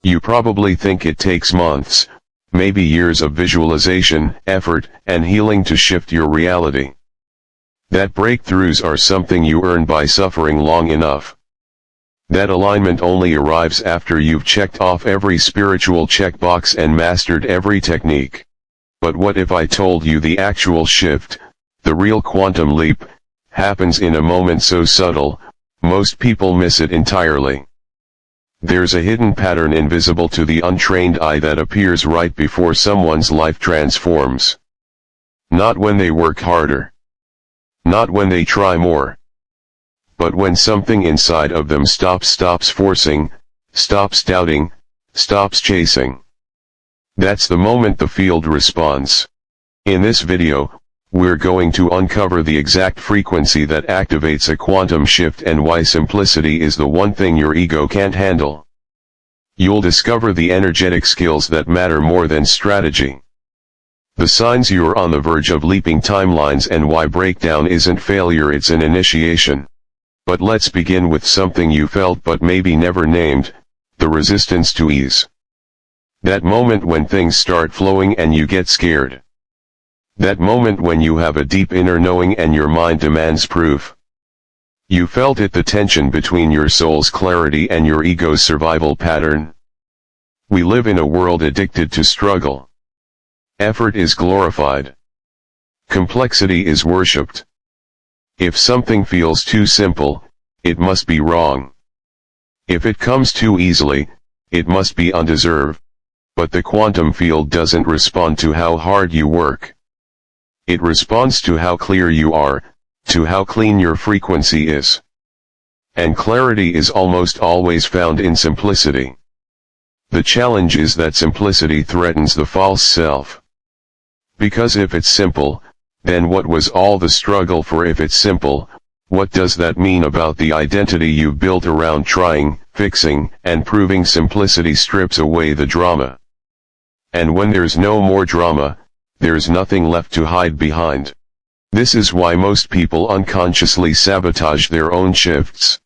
You probably think it takes months, maybe years of visualization, effort, and healing to shift your reality. That breakthroughs are something you earn by suffering long enough. That alignment only arrives after you've checked off every spiritual checkbox and mastered every technique. But what if I told you the actual shift, the real quantum leap, happens in a moment so subtle, most people miss it entirely. There's a hidden pattern invisible to the untrained eye that appears right before someone's life transforms. Not when they work harder. Not when they try more. But when something inside of them stops forcing, stops doubting, stops chasing. That's the moment the field responds. In this video, we're going to uncover the exact frequency that activates a quantum shift and why simplicity is the one thing your ego can't handle. You'll discover the energetic skills that matter more than strategy. The signs you're on the verge of leaping timelines and why breakdown isn't failure, it's an initiation. But let's begin with something you felt but maybe never named, the resistance to ease. That moment when things start flowing and you get scared. That moment when you have a deep inner knowing and your mind demands proof. You felt it, the tension between your soul's clarity and your ego's survival pattern. We live in a world addicted to struggle. Effort is glorified. Complexity is worshipped. If something feels too simple, it must be wrong. If it comes too easily, it must be undeserved. But the quantum field doesn't respond to how hard you work. It responds to how clear you are, to how clean your frequency is. And clarity is almost always found in simplicity. The challenge is that simplicity threatens the false self. Because if it's simple, then what was all the struggle for? If it's simple, what does that mean about the identity you've built around trying, fixing, and proving? Simplicity strips away the drama. And when there's no more drama, there's nothing left to hide behind. This is why most people unconsciously sabotage their own shifts.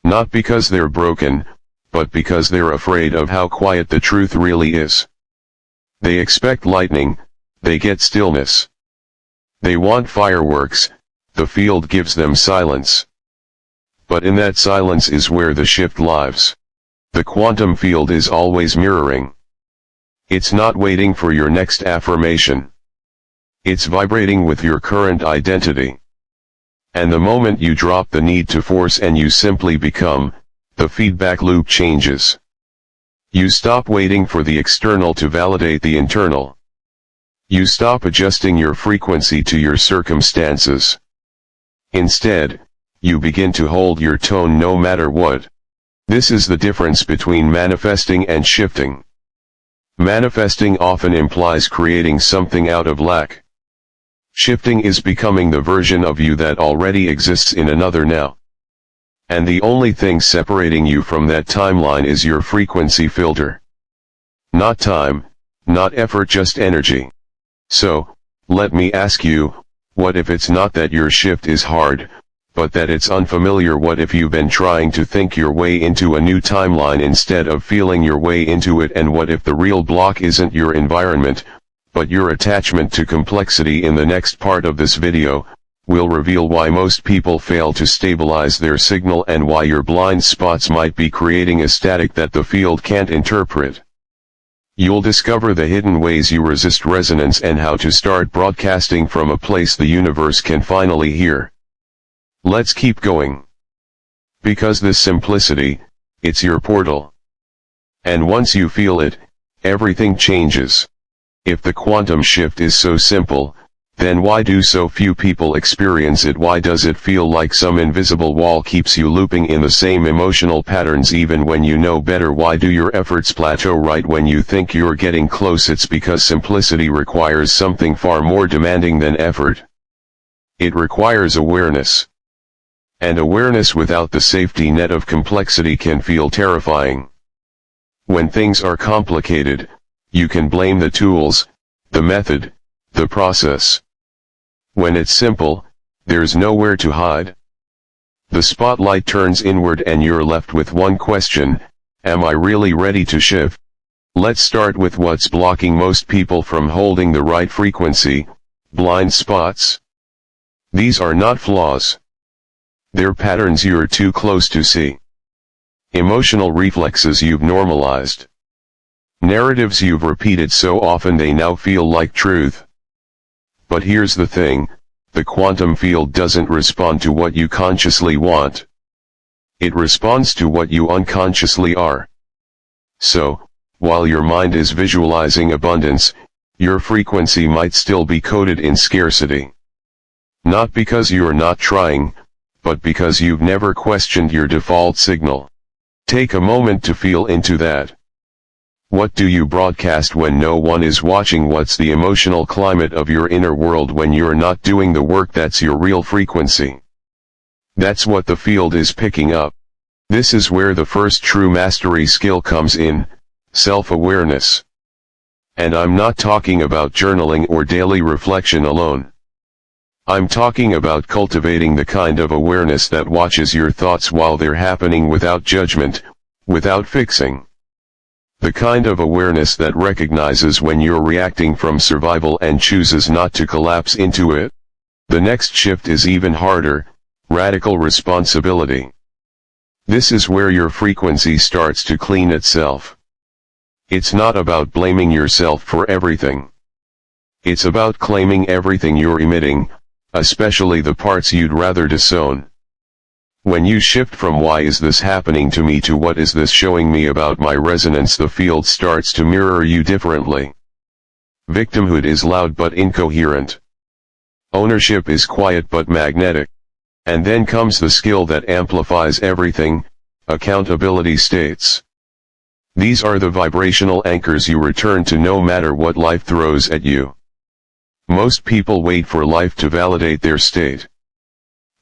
Not because they're broken, but because they're afraid of how quiet the truth really is. They expect lightning, they get stillness. They want fireworks, the field gives them silence. But in that silence is where the shift lives. The quantum field is always mirroring. It's not waiting for your next affirmation. It's vibrating with your current identity. And the moment you drop the need to force and you simply become, the feedback loop changes. You stop waiting for the external to validate the internal. You stop adjusting your frequency to your circumstances. Instead, you begin to hold your tone no matter what. This is the difference between manifesting and shifting. Manifesting often implies creating something out of lack. Shifting is becoming the version of you that already exists in another now. And the only thing separating you from that timeline is your frequency filter. Not time, not effort, just energy. So, let me ask you, what if it's not that your shift is hard, but that it's unfamiliar? What if you've been trying to think your way into a new timeline instead of feeling your way into it? And what if the real block isn't your environment, but your attachment to complexity? In the next part of this video, we'll reveal why most people fail to stabilize their signal and why your blind spots might be creating a static that the field can't interpret. You'll discover the hidden ways you resist resonance and how to start broadcasting from a place the universe can finally hear. Let's keep going. Because this simplicity, it's your portal. And once you feel it, everything changes. If the quantum shift is so simple, then why do so few people experience it? Why does it feel like some invisible wall keeps you looping in the same emotional patterns even when you know better? Why do your efforts plateau right when you think you're getting close? It's because simplicity requires something far more demanding than effort. It requires awareness. And awareness without the safety net of complexity can feel terrifying. When things are complicated, you can blame the tools, the method, the process. When it's simple, there's nowhere to hide. The spotlight turns inward and you're left with one question: Am I really ready to shift? Let's start with what's blocking most people from holding the right frequency: blind spots. These are not flaws. They're patterns you're too close to see. Emotional reflexes you've normalized. Narratives you've repeated so often they now feel like truth. But here's the thing, the quantum field doesn't respond to what you consciously want. It responds to what you unconsciously are. So, while your mind is visualizing abundance, your frequency might still be coded in scarcity. Not because you're not trying, but because you've never questioned your default signal. Take a moment to feel into that. What do you broadcast when no one is watching? What's the emotional climate of your inner world when you're not doing the work that's your real frequency? That's what the field is picking up. This is where the first true mastery skill comes in: self-awareness. And I'm not talking about journaling or daily reflection alone. I'm talking about cultivating the kind of awareness that watches your thoughts while they're happening without judgment, without fixing. The kind of awareness that recognizes when you're reacting from survival and chooses not to collapse into it. The next shift is even harder: radical responsibility. This is where your frequency starts to clean itself. It's not about blaming yourself for everything. It's about claiming everything you're emitting, especially the parts you'd rather disown. When you shift from "why is this happening to me" to "what is this showing me about my resonance," the field starts to mirror you differently. Victimhood is loud but incoherent. Ownership is quiet but magnetic. And then comes the skill that amplifies everything: accountability states. These are the vibrational anchors you return to no matter what life throws at you. Most people wait for life to validate their state.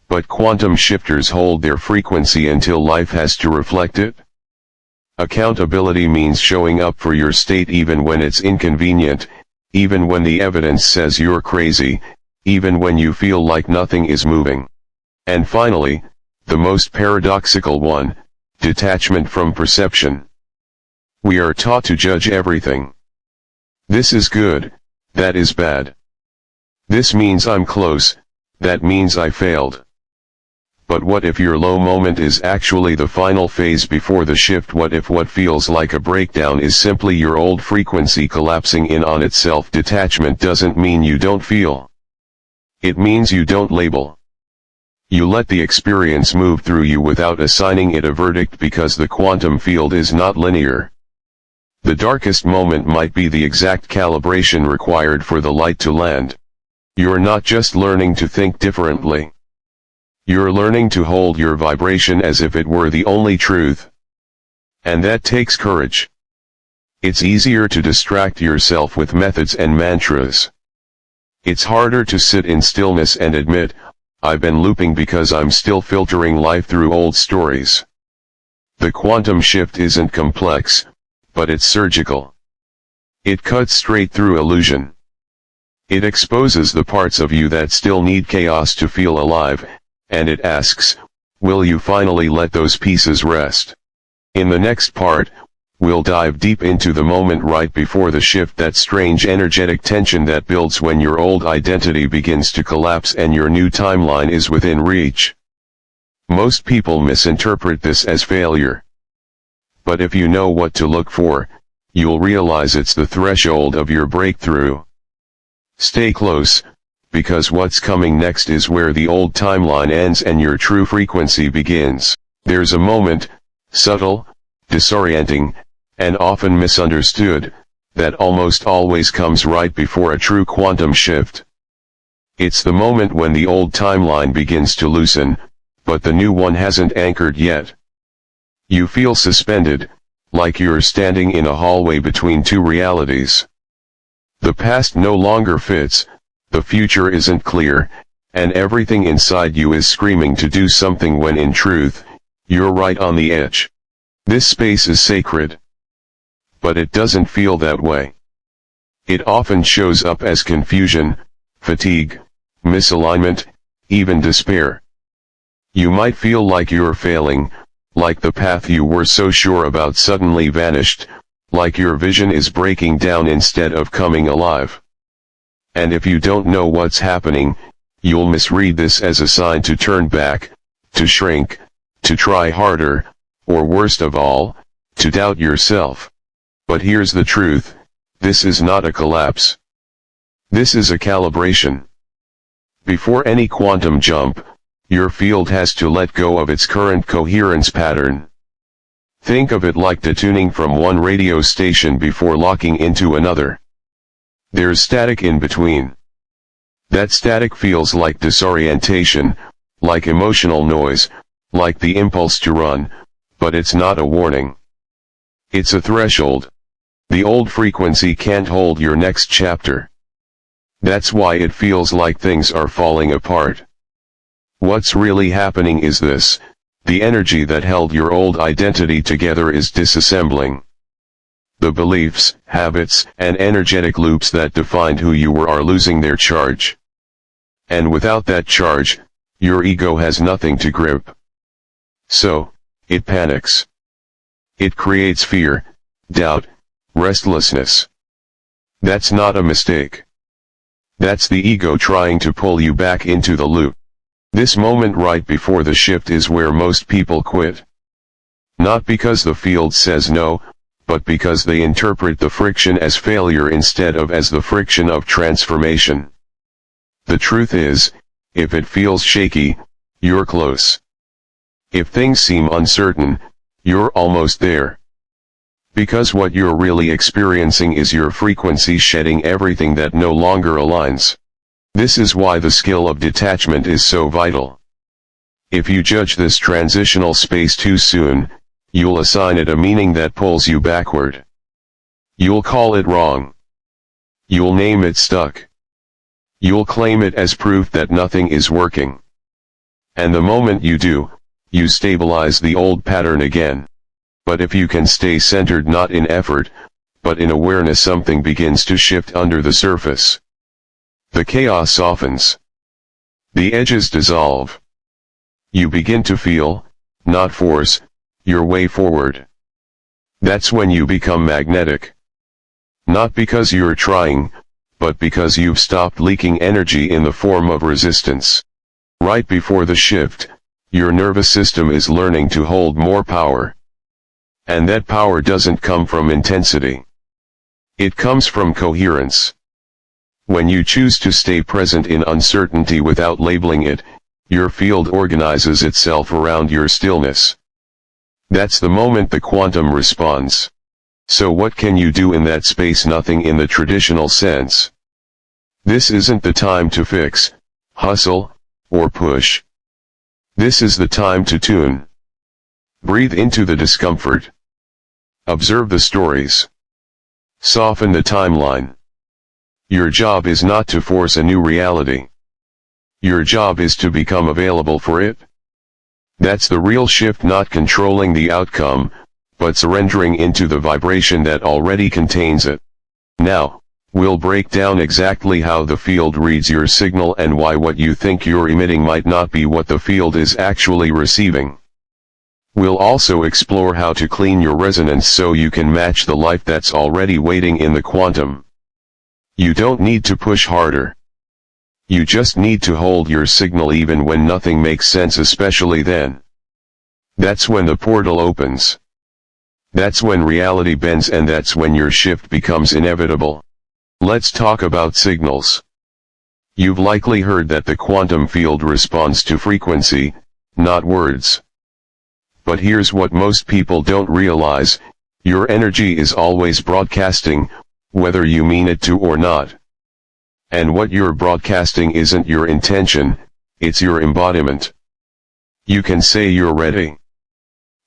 But quantum shifters hold their frequency until life has to reflect it. Accountability means showing up for your state even when it's inconvenient, even when the evidence says you're crazy, even when you feel like nothing is moving. And finally, the most paradoxical one: detachment from perception. We are taught to judge everything. This is good, that is bad. This means I'm close, that means I failed. But what if your low moment is actually the final phase before the shift? What if what feels like a breakdown is simply your old frequency collapsing in on itself? Detachment doesn't mean you don't feel. It means you don't label. You let the experience move through you without assigning it a verdict, because the quantum field is not linear. The darkest moment might be the exact calibration required for the light to land. You're not just learning to think differently. You're learning to hold your vibration as if it were the only truth. And that takes courage. It's easier to distract yourself with methods and mantras. It's harder to sit in stillness and admit, "I've been looping because I'm still filtering life through old stories." The quantum shift isn't complex, but it's surgical. It cuts straight through illusion. It exposes the parts of you that still need chaos to feel alive, and it asks, will you finally let those pieces rest? In the next part, we'll dive deep into the moment right before the shift, that strange energetic tension that builds when your old identity begins to collapse and your new timeline is within reach. Most people misinterpret this as failure. But if you know what to look for, you'll realize it's the threshold of your breakthrough. Stay close, because what's coming next is where the old timeline ends and your true frequency begins. There's a moment, subtle, disorienting, and often misunderstood, that almost always comes right before a true quantum shift. It's the moment when the old timeline begins to loosen, but the new one hasn't anchored yet. You feel suspended, like you're standing in a hallway between two realities. The past no longer fits, the future isn't clear, and everything inside you is screaming to do something when in truth, you're right on the edge. This space is sacred. But it doesn't feel that way. It often shows up as confusion, fatigue, misalignment, even despair. You might feel like you're failing, like the path you were so sure about suddenly vanished, like your vision is breaking down instead of coming alive. And if you don't know what's happening, you'll misread this as a sign to turn back, to shrink, to try harder, or worst of all, to doubt yourself. But here's the truth, this is not a collapse. This is a calibration. Before any quantum jump, your field has to let go of its current coherence pattern. Think of it like detuning from one radio station before locking into another. There's static in between. That static feels like disorientation, like emotional noise, like the impulse to run, but it's not a warning. It's a threshold. The old frequency can't hold your next chapter. That's why it feels like things are falling apart. What's really happening is this: the energy that held your old identity together is disassembling. The beliefs, habits, and energetic loops that defined who you were are losing their charge. And without that charge, your ego has nothing to grip. So, it panics. It creates fear, doubt, restlessness. That's not a mistake. That's the ego trying to pull you back into the loop. This moment right before the shift is where most people quit. Not because the field says no, but because they interpret the friction as failure instead of as the friction of transformation. The truth is, if it feels shaky, you're close. If things seem uncertain, you're almost there. Because what you're really experiencing is your frequency shedding everything that no longer aligns. This is why the skill of detachment is so vital. If you judge this transitional space too soon, you'll assign it a meaning that pulls you backward. You'll call it wrong. You'll name it stuck. You'll claim it as proof that nothing is working. And the moment you do, you stabilize the old pattern again. But if you can stay centered not in effort, but in awareness, something begins to shift under the surface. The chaos softens. The edges dissolve. You begin to feel, not force, your way forward. That's when you become magnetic. Not because you're trying, but because you've stopped leaking energy in the form of resistance. Right before the shift, your nervous system is learning to hold more power. And that power doesn't come from intensity. It comes from coherence. When you choose to stay present in uncertainty without labeling it, your field organizes itself around your stillness. That's the moment the quantum responds. So what can you do in that space? Nothing in the traditional sense. This isn't the time to fix, hustle, or push. This is the time to tune. Breathe into the discomfort. Observe the stories. Soften the timeline. Your job is not to force a new reality. Your job is to become available for it. That's the real shift, not controlling the outcome, but surrendering into the vibration that already contains it. Now, we'll break down exactly how the field reads your signal and why what you think you're emitting might not be what the field is actually receiving. We'll also explore how to clean your resonance so you can match the life that's already waiting in the quantum. You don't need to push harder. You just need to hold your signal even when nothing makes sense, especially then. That's when the portal opens. That's when reality bends, and that's when your shift becomes inevitable. Let's talk about signals. You've likely heard that the quantum field responds to frequency, not words. But here's what most people don't realize: your energy is always broadcasting, whether you mean it to or not. And what you're broadcasting isn't your intention, it's your embodiment. You can say you're ready.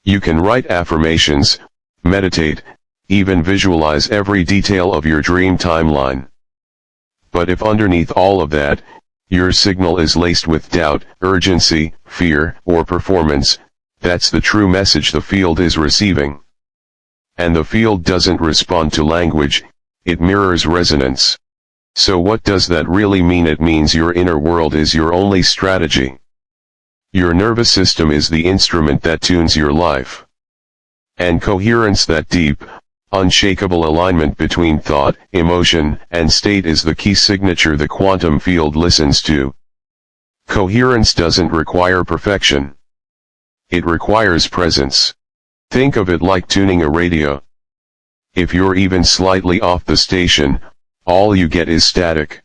You can write affirmations, meditate, even visualize every detail of your dream timeline. But if underneath all of that, your signal is laced with doubt, urgency, fear, or performance, that's the true message the field is receiving. And the field doesn't respond to language, it mirrors resonance. So what does that really mean? It means your inner world is your only strategy. Your nervous system is the instrument that tunes your life. And coherence, that deep, unshakable alignment between thought, emotion, and state, is the key signature the quantum field listens to. Coherence doesn't require perfection. It requires presence. Think of it like tuning a radio. If you're even slightly off the station, all you get is static.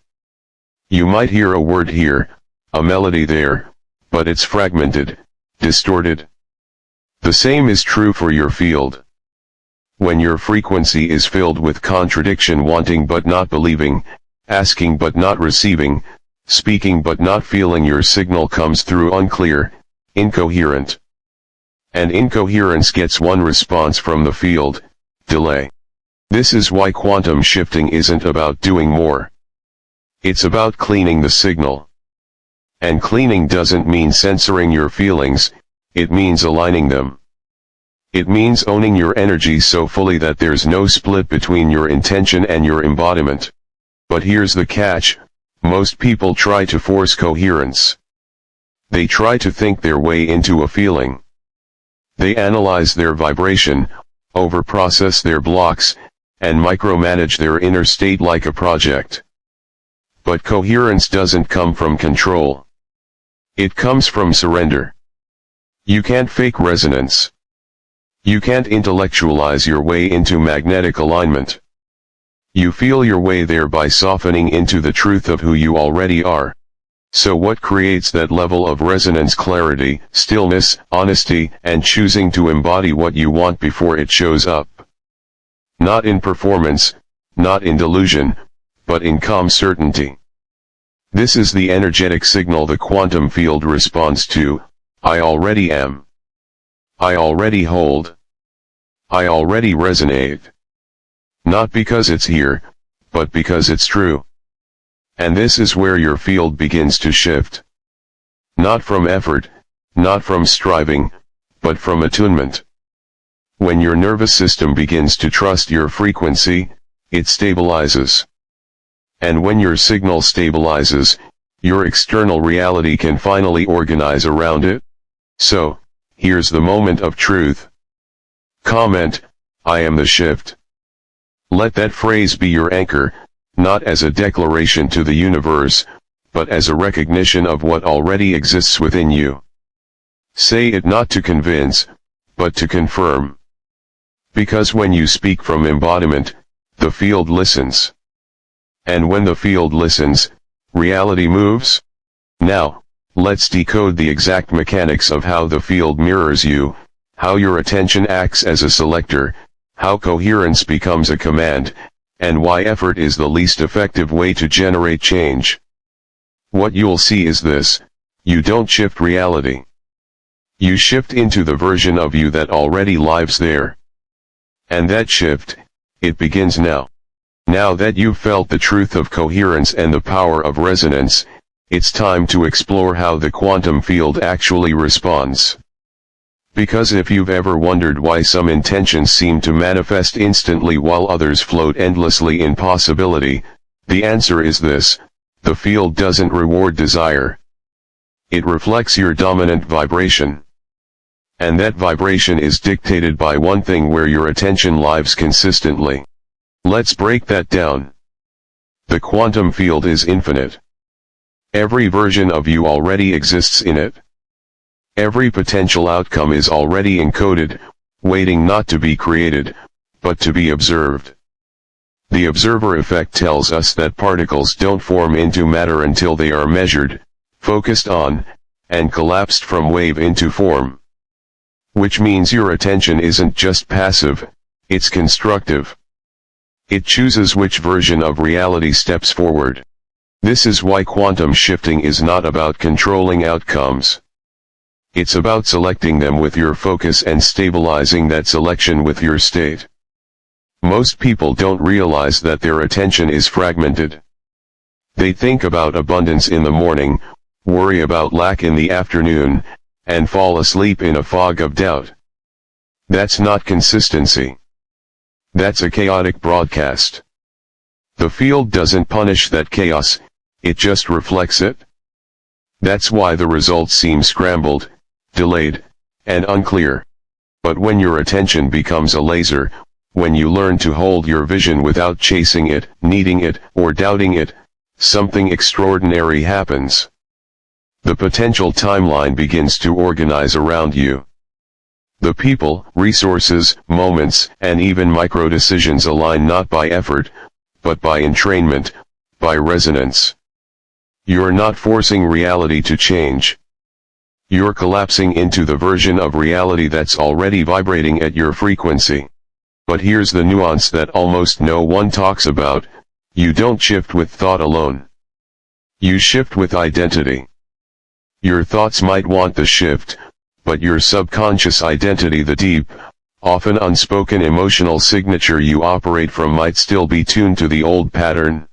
You might hear a word here, a melody there, but it's fragmented, distorted. The same is true for your field. When your frequency is filled with contradiction, wanting but not believing, asking but not receiving, speaking but not feeling, your signal comes through unclear, incoherent. And incoherence gets one response from the field: delay. This is why quantum shifting isn't about doing more. It's about cleaning the signal. And cleaning doesn't mean censoring your feelings, it means aligning them. It means owning your energy so fully that there's no split between your intention and your embodiment. But here's the catch: most people try to force coherence. They try to think their way into a feeling. They analyze their vibration, overprocess their blocks, and micromanage their inner state like a project. But coherence doesn't come from control. It comes from surrender. You can't fake resonance. You can't intellectualize your way into magnetic alignment. You feel your way there by softening into the truth of who you already are. So what creates that level of resonance? Clarity, stillness, honesty, and choosing to embody what you want before it shows up. Not in performance, not in delusion, but in calm certainty. This is the energetic signal the quantum field responds to: I already am. I already hold. I already resonate. Not because it's here, but because it's true. And this is where your field begins to shift. Not from effort, not from striving, but from attunement. When your nervous system begins to trust your frequency, it stabilizes. And when your signal stabilizes, your external reality can finally organize around it. So, here's the moment of truth. Comment: I am the shift. Let that phrase be your anchor, not as a declaration to the universe, but as a recognition of what already exists within you. Say it not to convince, but to confirm. Because when you speak from embodiment, the field listens. And when the field listens, reality moves. Now, let's decode the exact mechanics of how the field mirrors you, how your attention acts as a selector, how coherence becomes a command, and why effort is the least effective way to generate change. What you'll see is this: you don't shift reality. You shift into the version of you that already lives there. And that shift, it begins now. Now that you've felt the truth of coherence and the power of resonance, it's time to explore how the quantum field actually responds. Because if you've ever wondered why some intentions seem to manifest instantly while others float endlessly in possibility, the answer is this: the field doesn't reward desire. It reflects your dominant vibration. And that vibration is dictated by one thing: where your attention lives consistently. Let's break that down. The quantum field is infinite. Every version of you already exists in it. Every potential outcome is already encoded, waiting not to be created, but to be observed. The observer effect tells us that particles don't form into matter until they are measured, focused on, and collapsed from wave into form. Which means your attention isn't just passive, it's constructive. It chooses which version of reality steps forward. This is why quantum shifting is not about controlling outcomes. It's about selecting them with your focus and stabilizing that selection with your state. Most people don't realize that their attention is fragmented. They think about abundance in the morning, worry about lack in the afternoon, and fall asleep in a fog of doubt. That's not consistency. That's a chaotic broadcast. The field doesn't punish that chaos, it just reflects it. That's why the results seem scrambled, delayed, and unclear. But when your attention becomes a laser, when you learn to hold your vision without chasing it, needing it, or doubting it, something extraordinary happens. The potential timeline begins to organize around you. The people, resources, moments, and even micro-decisions align not by effort, but by entrainment, by resonance. You're not forcing reality to change. You're collapsing into the version of reality that's already vibrating at your frequency. But here's the nuance that almost no one talks about: you don't shift with thought alone. You shift with identity. Your thoughts might want the shift, but your subconscious identity, the deep, often unspoken emotional signature you operate from, might still be tuned to the old pattern.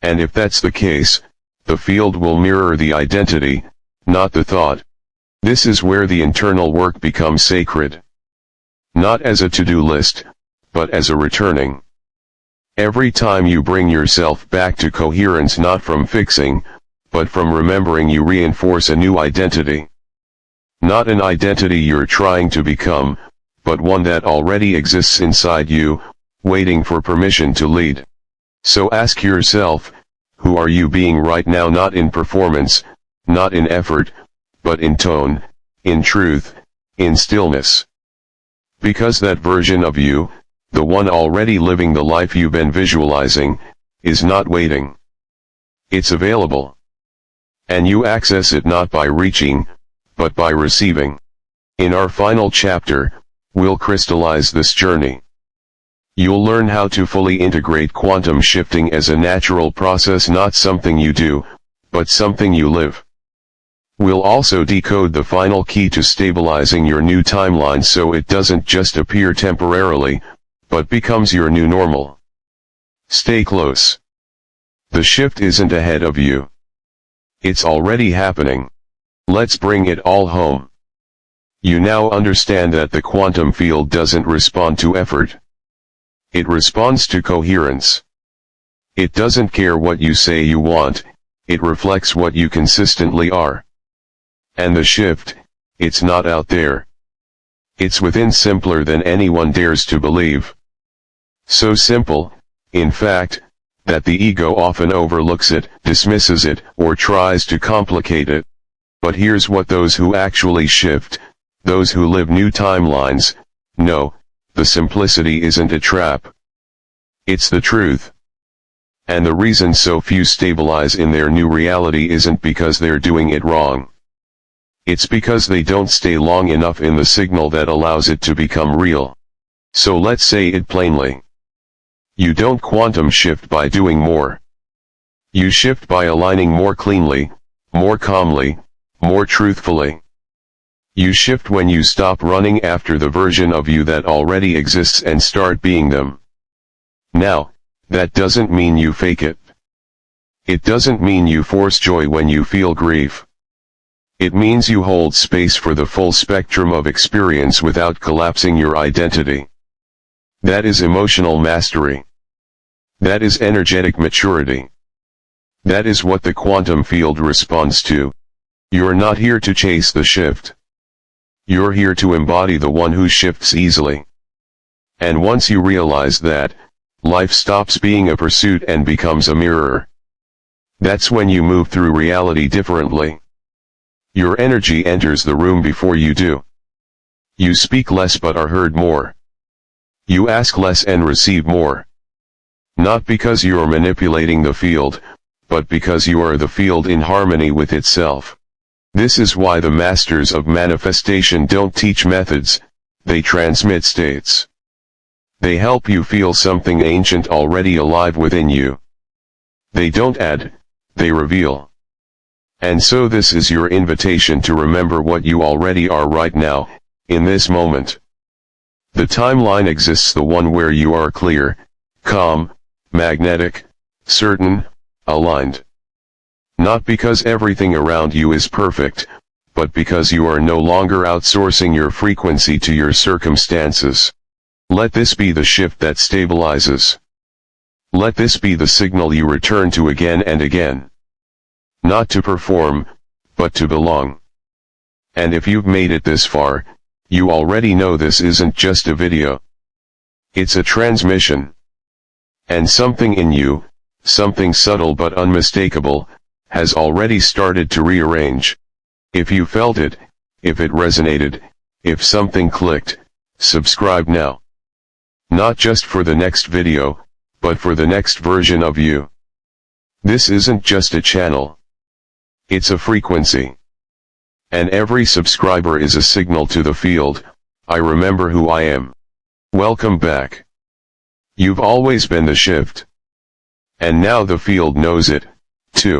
And if that's the case, the field will mirror the identity, not the thought. This is where the internal work becomes sacred. Not as a to-do list, but as a returning. Every time you bring yourself back to coherence, not from fixing, but from remembering, you reinforce a new identity. Not an identity you're trying to become, but one that already exists inside you, waiting for permission to lead. So ask yourself, who are you being right now? Not in performance, not in effort, but in tone, in truth, in stillness. Because that version of you, the one already living the life you've been visualizing, is not waiting. It's available. And you access it not by reaching, but by receiving. In our final chapter, we'll crystallize this journey. You'll learn how to fully integrate quantum shifting as a natural process, not something you do, but something you live. We'll also decode the final key to stabilizing your new timeline so it doesn't just appear temporarily, but becomes your new normal. Stay close. The shift isn't ahead of you. It's already happening. Let's bring it all home. You now understand that the quantum field doesn't respond to effort. It responds to coherence. It doesn't care what you say you want, it reflects what you consistently are. And the shift, it's not out there. It's within, simpler than anyone dares to believe. So simple, in fact, that the ego often overlooks it, dismisses it, or tries to complicate it. But here's what those who actually shift, those who live new timelines, know: the simplicity isn't a trap. It's the truth. And the reason so few stabilize in their new reality isn't because they're doing it wrong. It's because they don't stay long enough in the signal that allows it to become real. So let's say it plainly. You don't quantum shift by doing more. You shift by aligning more cleanly, more calmly, more truthfully. You shift when you stop running after the version of you that already exists and start being them. Now, that doesn't mean you fake it. It doesn't mean you force joy when you feel grief. It means you hold space for the full spectrum of experience without collapsing your identity. That is emotional mastery. That is energetic maturity. That is what the quantum field responds to. You're not here to chase the shift. You're here to embody the one who shifts easily. And once you realize that, life stops being a pursuit and becomes a mirror. That's when you move through reality differently. Your energy enters the room before you do. You speak less but are heard more. You ask less and receive more. Not because you are manipulating the field, but because you are the field in harmony with itself. This is why the masters of manifestation don't teach methods, they transmit states. They help you feel something ancient already alive within you. They don't add, they reveal. And so this is your invitation to remember what you already are right now, in this moment. The timeline exists, the one where you are clear, calm, magnetic, certain, aligned. Not because everything around you is perfect, but because you are no longer outsourcing your frequency to your circumstances. Let this be the shift that stabilizes. Let this be the signal you return to again and again. Not to perform, but to belong. And if you've made it this far, you already know this isn't just a video. It's a transmission. And something in you, something subtle but unmistakable, has already started to rearrange. If you felt it, if it resonated, if something clicked, subscribe now. Not just for the next video, but for the next version of you. This isn't just a channel. It's a frequency. And every subscriber is a signal to the field, I remember who I am. Welcome back. You've always been the shift. And now the field knows it, too.